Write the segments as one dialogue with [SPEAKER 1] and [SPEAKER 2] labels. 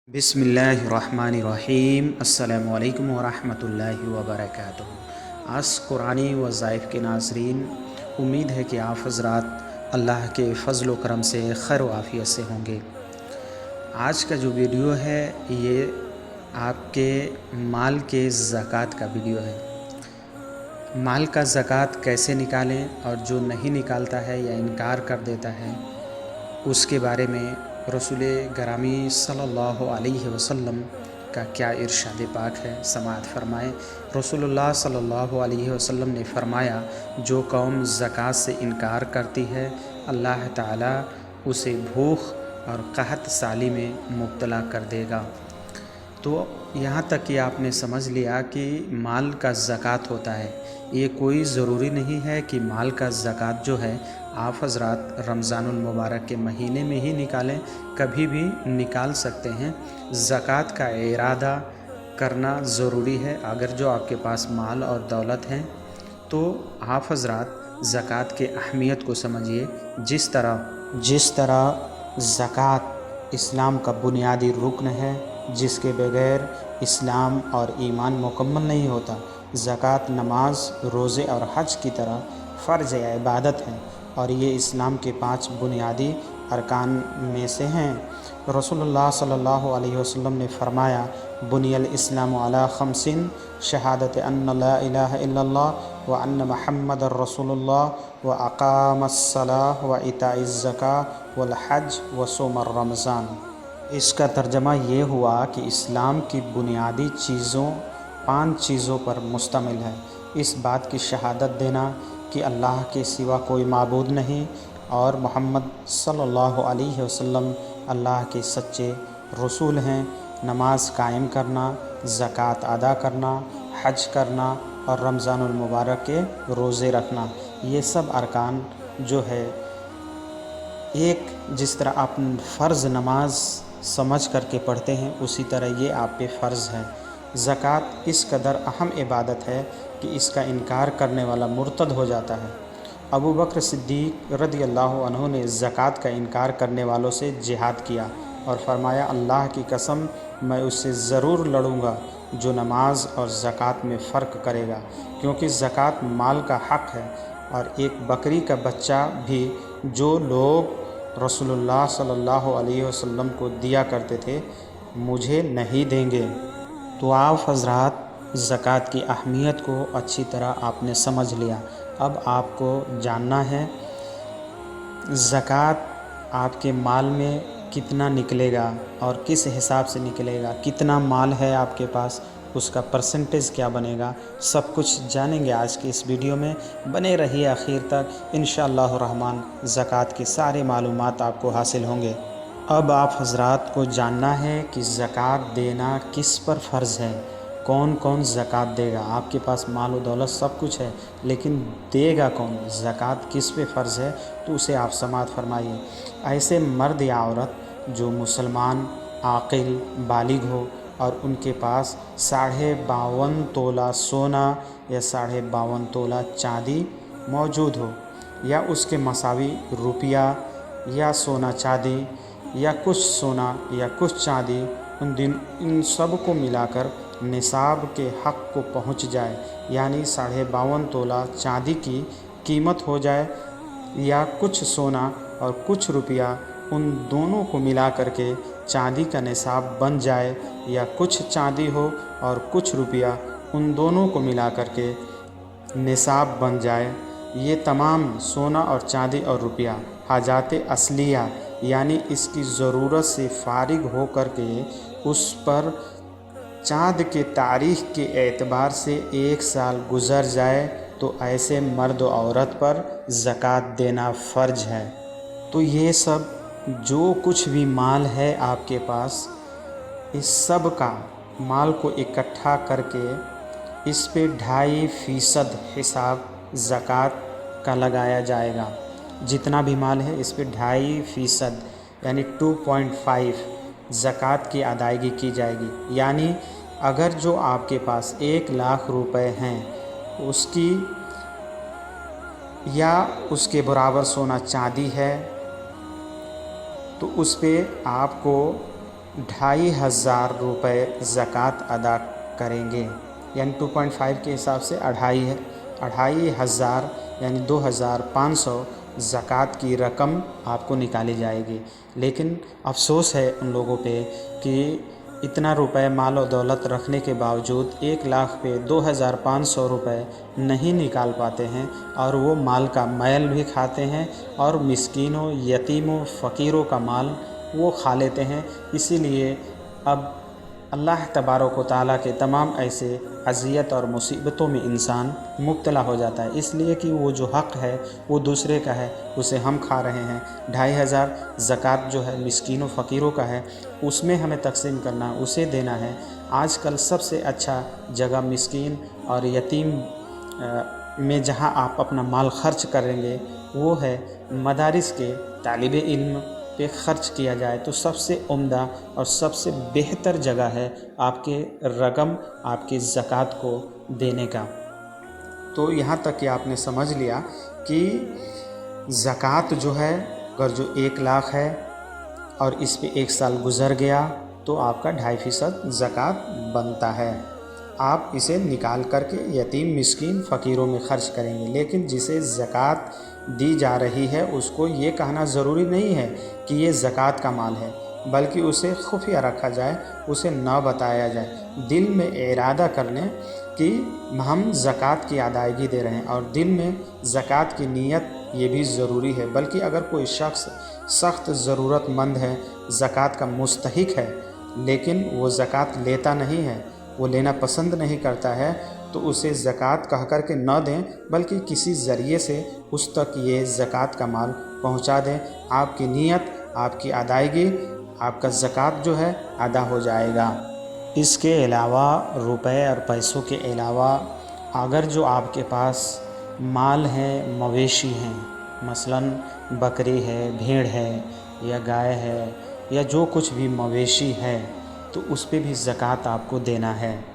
[SPEAKER 1] बिस्मिल्लाहिर्रहमानिर्रहीम। अस्सलामु अलैकुम वरहमतुल्लाहि वबरकातुहू। आज कुरानी वज़ाइफ़ के नाज़रीन, उम्मीद है कि आप हज़रात अल्लाह के फ़ज़ल व करम से खैर व आफ़ियत से होंगे। आज का जो वीडियो है ये आपके माल के ज़कात का वीडियो है। माल का ज़कात कैसे निकालें और जो नहीं निकालता है या इनकार कर देता है उसके बारे में रसूल ग्रामी सल्लल्लाहु अलैहि वसल्लम का क्या इरशाद पाक है, समाअत फरमाएँ। रसूलुल्लाह सल्लल्लाहु अलैहि वसल्लम ने फरमाया, जो कौम ज़कात से इनकार करती है अल्लाह ताला उसे भूख और कहत साली में मुब्तला कर देगा। तो यहाँ तक कि आपने समझ लिया कि माल का ज़कात होता है। ये कोई ज़रूरी नहीं है कि माल का ज़कात जो है आप हज़रात रमज़ानुल मुबारक के महीने में ही निकालें, कभी भी निकाल सकते हैं। ज़कात का इरादा करना ज़रूरी है। अगर जो आपके पास माल और दौलत हैं तो आप हज़रात ज़कात के अहमियत को समझिए। जिस तरह ज़कात इस्लाम का बुनियादी रुकन है, जिसके बगैर इस्लाम और ईमान मुकम्मल नहीं होता। ज़कात नमाज, रोज़े और हज की तरह फ़र्ज़ या इबादत है और ये इस्लाम के 5 बुनियादी अरकान में से हैं। रसूलुल्लाह सल्लल्लाहु अलैहि वसल्लम ने फरमाया, बुनियल इस्लाम अला खमसिन शहादत अन्न ला इलाहा इल्लल्लाह व अन्न मुहम्मदर रसूलुल्लाह व अक़ामस्सलाह व इताइज़ ज़कात वल हज व सोमर रमज़ान। इसका तर्जमा ये हुआ कि इस्लाम की बुनियादी चीज़ों 5 चीज़ों पर मुश्तमिल है। इस बात की शहादत देना कि अल्लाह के सिवा कोई माबूद नहीं और मोहम्मद सल्लल्लाहु अलैहि वसल्लम अल्लाह के सच्चे रसूल हैं। नमाज कायम करना, ज़कात अदा करना, हज करना और रमज़ानुल मुबारक के रोज़े रखना, ये सब अरकान जो है, एक जिस तरह आप फ़र्ज़ नमाज समझ करके पढ़ते हैं उसी तरह ये आप पे फ़र्ज़ है। ज़कात इस कदर अहम इबादत है कि इसका इनकार करने वाला मुर्तद हो जाता है। अबू बकर सिद्दीक़ रज़ियल्लाहु अन्हु ने ज़कात का इनकार करने वालों से जिहाद किया और फरमाया, अल्लाह की कसम मैं उससे ज़रूर लड़ूंगा जो नमाज और ज़कात में फ़र्क करेगा, क्योंकि ज़कात माल का हक़ है और एक बकरी का बच्चा भी जो लोग रसूलुल्लाह सल्लल्लाहु अलैहि वसल्लम को दिया करते थे मुझे नहीं देंगे। तो आप हज़रात ज़कात की अहमियत को अच्छी तरह आपने समझ लिया। अब आपको जानना है ज़कात आपके माल में कितना निकलेगा और किस हिसाब से निकलेगा, कितना माल है आपके पास, उसका परसेंटेज क्या बनेगा, सब कुछ जानेंगे आज की इस वीडियो में। बने रहिए आखिर तक, इंशाअल्लाह रहमान ज़कात की सारे मालूमात आपको हासिल होंगे। अब आप हज़रात को जानना है कि ज़कात देना किस पर फ़र्ज़ है, कौन कौन ज़कात देगा। आपके पास माल और दौलत सब कुछ है, लेकिन देगा कौन, ज़कात किस पे फ़र्ज़ है, तो उसे आप समाअत फरमाइए। ऐसे मर्द या औरत जो मुसलमान, आक़िल, बालिग हो और उनके पास 52.5 तोला सोना या 52.5 तोला चाँदी मौजूद हो या उसके मसावी रुपया या सोना चाँदी या कुछ सोना या कुछ चाँदी, इन सब को मिलाकर निसाब के हक़ को पहुँच जाए, यानी 52.5 तोला चाँदी की कीमत हो जाए या कुछ सोना और कुछ रुपया, उन दोनों को मिला करके चाँदी का निसाब बन जाए, या कुछ चाँदी हो और कुछ रुपया, उन दोनों को मिला करके निसाब बन जाए। ये तमाम सोना और चाँदी और रुपया हाजाते असलिया यानी इसकी ज़रूरत से फ़ारिग हो कर के उस पर चाँद के तारीख़ के एतबार से 1 साल गुज़र जाए तो ऐसे मर्द और औरत पर ज़कात देना फ़र्ज़ है। तो ये सब जो कुछ भी माल है आपके पास, इस सब का माल को इकट्ठा करके इस पे 2.5% हिसाब ज़कात का लगाया जाएगा। जितना भी माल है इस पे 2.5% यानी 2.5 ज़कात की अदायगी की जाएगी। यानी अगर जो आपके पास 1 लाख रुपए हैं उसकी या उसके बराबर सोना चाँदी है तो उस पे आपको 2,500 रुपये ज़कात अदा करेंगे, यानी 2.5 के हिसाब से 2,500 यानी 2,500 ज़कात की रकम आपको निकाली जाएगी। लेकिन अफ़सोस है उन लोगों पे कि इतना रुपए माल और दौलत रखने के बावजूद 1 लाख पे 2,500 रुपये नहीं निकाल पाते हैं, और वो माल का मैल भी खाते हैं और मिस्कीनों, यतीमों, फ़कीरों का माल वो खा लेते हैं। इसीलिए अब अल्लाह तबारक व तआला के तमाम ऐसे अज़ियत और मुसीबतों में इंसान मुब्तला हो जाता है, इसलिए कि वो जो हक़ है वो दूसरे का है, उसे हम खा रहे हैं। 2,500 ज़कात जो है मिस्कीनों फ़कीरों का है, उसमें हमें तक़सीम करना, उसे देना है। आजकल सबसे अच्छा जगह मिस्कीन और यतीम में जहाँ आप अपना माल खर्च करेंगे वो है मदारिस के तालिब इल्म पे ख़र्च किया जाए तो सबसे उम्दा और सबसे बेहतर जगह है आपके रकम, आपकी ज़कात को देने का। तो यहाँ तक कि आपने समझ लिया कि ज़कात जो है, अगर जो 1 लाख है और इस पे 1 साल गुज़र गया तो आपका 2.5% ज़कात बनता है। आप इसे निकाल करके यतीम, मिस्कीन, फ़कीरों में ख़र्च करेंगे। लेकिन जिसे ज़कात दी जा रही है उसको ये कहना ज़रूरी नहीं है कि ये ज़कात का माल है, बल्कि उसे खुफिया रखा जाए, उसे न बताया जाए। दिल में इरादा कर लें कि हम ज़कात की अदायगी दे रहे हैं, और दिल में ज़कात की नीयत ये भी ज़रूरी है। बल्कि अगर कोई शख्स सख्त ज़रूरतमंद है, ज़कात का मुस्तहिक है, लेकिन वो ज़कात लेता नहीं है, वो लेना पसंद नहीं करता है, तो उसे ज़कात कह कर के न दें, बल्कि किसी ज़रिए से उस तक ये ज़कात का माल पहुंचा दें। आपकी नीयत, आपकी अदायगी, आपका ज़कात जो है अदा हो जाएगा। इसके अलावा रुपए और पैसों के अलावा अगर जो आपके पास माल है, मवेशी हैं, मसलन बकरी है, भेड़ है या गाय है या जो कुछ भी मवेशी है, तो उस पे भी ज़कात आपको देना है।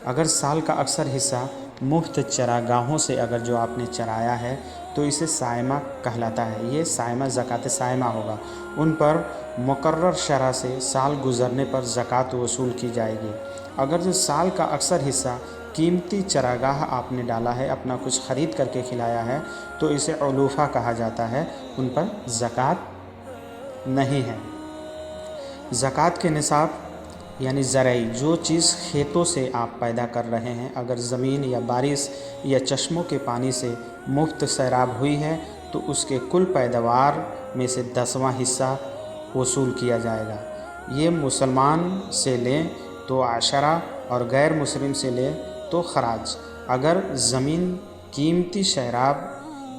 [SPEAKER 1] अगर साल का अक्सर हिस्सा मुफ्त चरागाहों से अगर जो आपने चराया है तो इसे सायमा कहलाता है। ये सायमा ज़कात सायमा होगा। उन पर मुकर्रर शरह से साल गुज़रने पर ज़कात वसूल की जाएगी। अगर जो साल का अक्सर हिस्सा कीमती चरागाह आपने डाला है, अपना कुछ ख़रीद करके खिलाया है, तो इसे उलूफ़ा कहा जाता है, उन पर ज़कात नहीं है। ज़कात के निसाब यानी ज़राई, जो चीज़ खेतों से आप पैदा कर रहे हैं, अगर ज़मीन या बारिश या चश्मों के पानी से मुफ्त सैराब हुई है तो उसके कुल पैदावार में से 10वां हिस्सा वसूल किया जाएगा। ये मुसलमान से लें तो आशरा और गैर मुस्लिम से लें तो खराज। अगर ज़मीन कीमती सैराब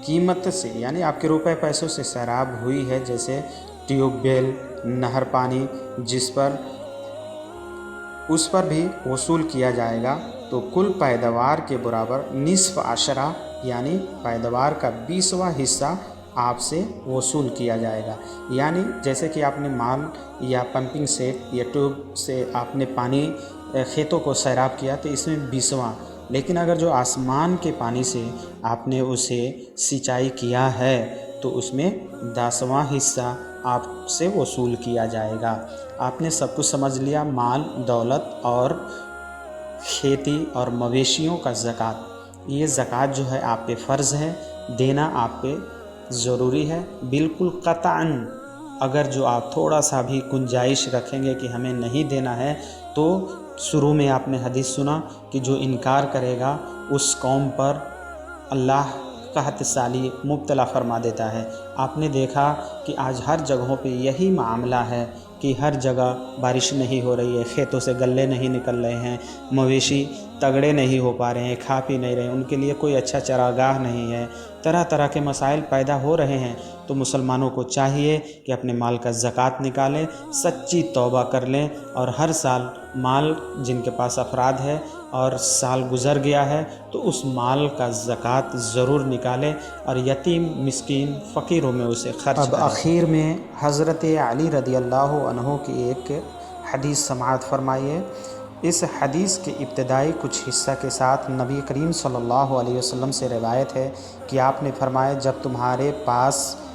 [SPEAKER 1] कीमत से यानी आपके रुपए पैसों से सैराब हुई है, जैसे ट्यूबवेल, नहर पानी, जिस पर उस पर भी वसूल किया जाएगा, तो कुल पैदावार के बराबर निस्फ़ आशरा यानी पैदावार का 20वां हिस्सा आपसे वसूल किया जाएगा। यानी जैसे कि आपने माल या पंपिंग सेट या ट्यूब से आपने पानी खेतों को सैराब किया तो इसमें 20वां, लेकिन अगर जो आसमान के पानी से आपने उसे सिंचाई किया है तो उसमें 10वां हिस्सा आपसे वसूल किया जाएगा। आपने सब कुछ समझ लिया, माल, दौलत और खेती और मवेशियों का ज़कात। ये ज़कात जो है आप पे फ़र्ज़ है, देना आप पे ज़रूरी है बिल्कुल क़तअन। अगर जो आप थोड़ा सा भी गुंजाइश रखेंगे कि हमें नहीं देना है, तो शुरू में आपने हदीस सुना कि जो इनकार करेगा उस कौम पर अल्लाह कहत साली मुब्तला फरमा देता है। आपने देखा कि आज हर जगहों पे यही मामला है कि हर जगह बारिश नहीं हो रही है, खेतों से गल्ले नहीं निकल रहे हैं, मवेशी तगड़े नहीं हो पा रहे हैं, खा पी नहीं रहे हैं, उनके लिए कोई अच्छा चरागाह नहीं है, तरह तरह के मसाइल पैदा हो रहे हैं। तो मुसलमानों को चाहिए कि अपने माल का ज़कात निकालें, सच्ची तौबा कर लें और हर साल माल जिनके पास अफराद है और साल गुज़र गया है तो उस माल का ज़कात ज़रूर निकालें और यतीम, मिस्कीन, फ़कीरों में उसे खर्च करें। अब आखिर में हज़रत अली रदियल्लाहु अन्हु की एक हदीस समाअत फरमाइए। इस हदीस के इब्तिदाई कुछ हिस्सा के साथ नबी करीम सल्लल्लाहु अलैहि वसल्लम से रिवायत है कि आपने फरमाया, जब तुम्हारे पास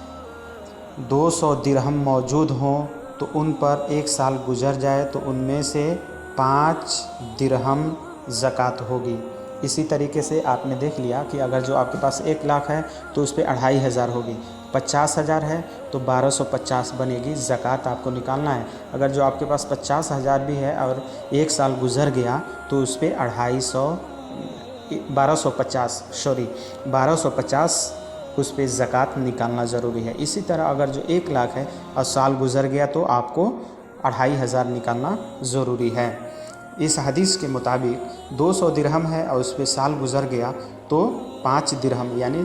[SPEAKER 1] 200 दिरहम मौजूद हों تو ان پر 1 سال گزر جائے تو ان میں سے 5 درہم زکوٰۃ ہوگی۔ اسی طریقے سے آپ نے دیکھ لیا کہ اگر جو آپ کے پاس 1 لاکھ ہے تو اس پہ 2500 ہوگی، 50,000 ہے تو 1250 بنے گی، زکوٰۃ آپ کو نکالنا ہے۔ اگر جو آپ کے پاس 50,000 بھی ہے اور 1 سال گزر گیا تو اس پہ 1250 اس پہ زکوٰۃ نکالنا ضروری ہے۔ اسی طرح اگر جو 1 لاکھ ہے اور سال گزر گیا تو آپ کو 2500 نکالنا ضروری ہے۔ اس حدیث کے مطابق 200 درہم ہے اور اس پہ سال گزر گیا تو 5 درہم یعنی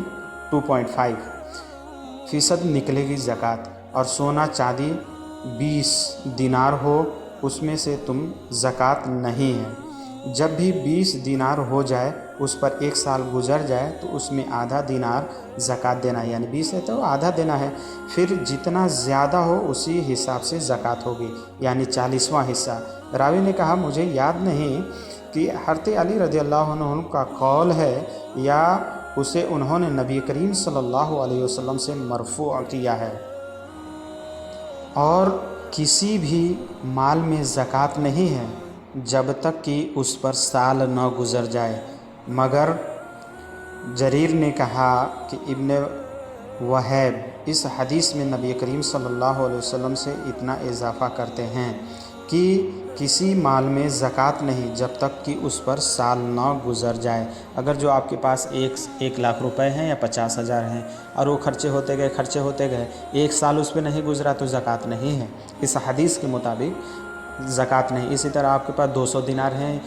[SPEAKER 1] 2.5% نکلے گی زکوٰۃ۔ اور سونا چاندی 20 دینار ہو اس میں سے تم زکوٰۃ نہیں ہے۔ جب بھی 20 دینار ہو جائے اس پر 1 سال گزر جائے تو اس میں آدھا دینار زکوٰۃ دینا ہے، یعنی 20 ہے تو آدھا دینا ہے۔ پھر جتنا زیادہ ہو اسی حساب سے زکوٰۃ ہوگی، یعنی 40واں حصہ۔ راوی نے کہا مجھے یاد نہیں کہ حضرت علی رضی اللہ عنہ کا قول ہے یا اسے انہوں نے نبی کریم صلی اللہ علیہ وسلم سے مرفوع کیا ہے۔ اور کسی بھی مال میں زکوٰۃ نہیں ہے جب تک کہ اس پر سال نہ گزر جائے، مگر جریر نے کہا کہ ابن وہیب اس حدیث میں نبی کریم صلی اللہ علیہ وسلم سے اتنا اضافہ کرتے ہیں کہ کسی مال میں زکوٰۃ نہیں جب تک کہ اس پر سال نہ گزر جائے۔ اگر جو آپ کے پاس 1 لاکھ روپے ہیں یا 50,000 ہیں اور وہ خرچے ہوتے گئے 1 سال اس پہ نہیں گزرا تو زکوٰۃ نہیں ہے، اس حدیث کے مطابق زکوٰۃ نہیں۔ اسی طرح آپ کے پاس 200 دینار ہیں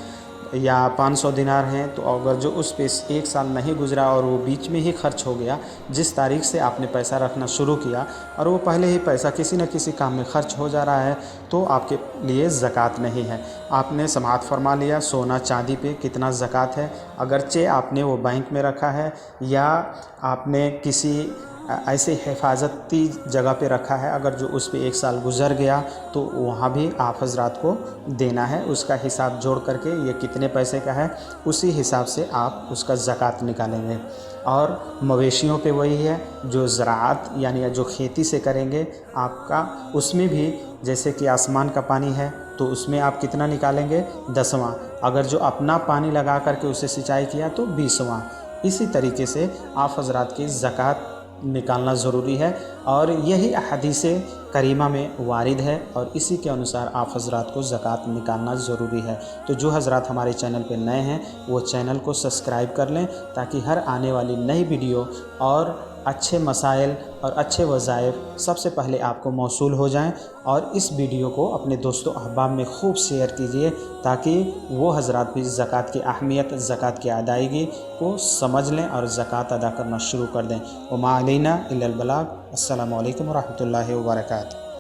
[SPEAKER 1] یا 500 دینار ہیں تو اگر جو اس پہ 1 سال نہیں گزرا اور وہ بیچ میں ہی خرچ ہو گیا، جس تاریخ سے آپ نے پیسہ رکھنا شروع کیا اور وہ پہلے ہی پیسہ کسی نہ کسی کام میں خرچ ہو جا رہا ہے تو آپ کے لیے زکوٰۃ نہیں ہے۔ آپ نے سماعت فرما لیا سونا چاندی پہ کتنا زکوٰۃ ہے، اگرچہ آپ نے وہ بینک میں رکھا ہے یا آپ نے کسی ایسے حفاظتی جگہ پہ رکھا ہے، اگر جو اس پہ 1 سال گزر گیا تو وہاں بھی آپ حضرات کو دینا ہے۔ اس کا حساب جوڑ کر کے یہ کتنے پیسے کا ہے اسی حساب سے آپ اس کا زکوٰۃ نکالیں گے۔ اور مویشیوں پہ وہی ہے، جو زراعت یعنی جو کھیتی سے کریں گے آپ کا، اس میں بھی جیسے کہ آسمان کا پانی ہے تو اس میں آپ کتنا نکالیں گے 10واں، اگر جو اپنا پانی لگا کر کے اسے سینچائی کیا تو 20واں۔ اسی طریقے سے آپ حضرات کی زکوٰۃ نکالنا ضروری ہے اور یہی احادیث کریمہ میں وارد ہے اور اسی کے انوسار آپ حضرات کو زکوٰۃ نکالنا ضروری ہے۔ تو جو حضرات ہمارے چینل پہ نئے ہیں وہ چینل کو سبسکرائب کر لیں تاکہ ہر آنے والی نئی ویڈیو اور اچھے مسائل اور اچھے وظائف سب سے پہلے آپ کو موصول ہو جائیں۔ اور اس ویڈیو کو اپنے دوست و احباب میں خوب شیئر کیجیے تاکہ وہ حضرات بھی زکوٰۃ کی اہمیت، زکوٰۃ کی ادائیگی کو سمجھ لیں اور زکوٰۃ ادا کرنا شروع کر دیں۔ وما علینا الا البلاغ۔ السلام علیکم ورحمۃ اللہ وبرکاتہ۔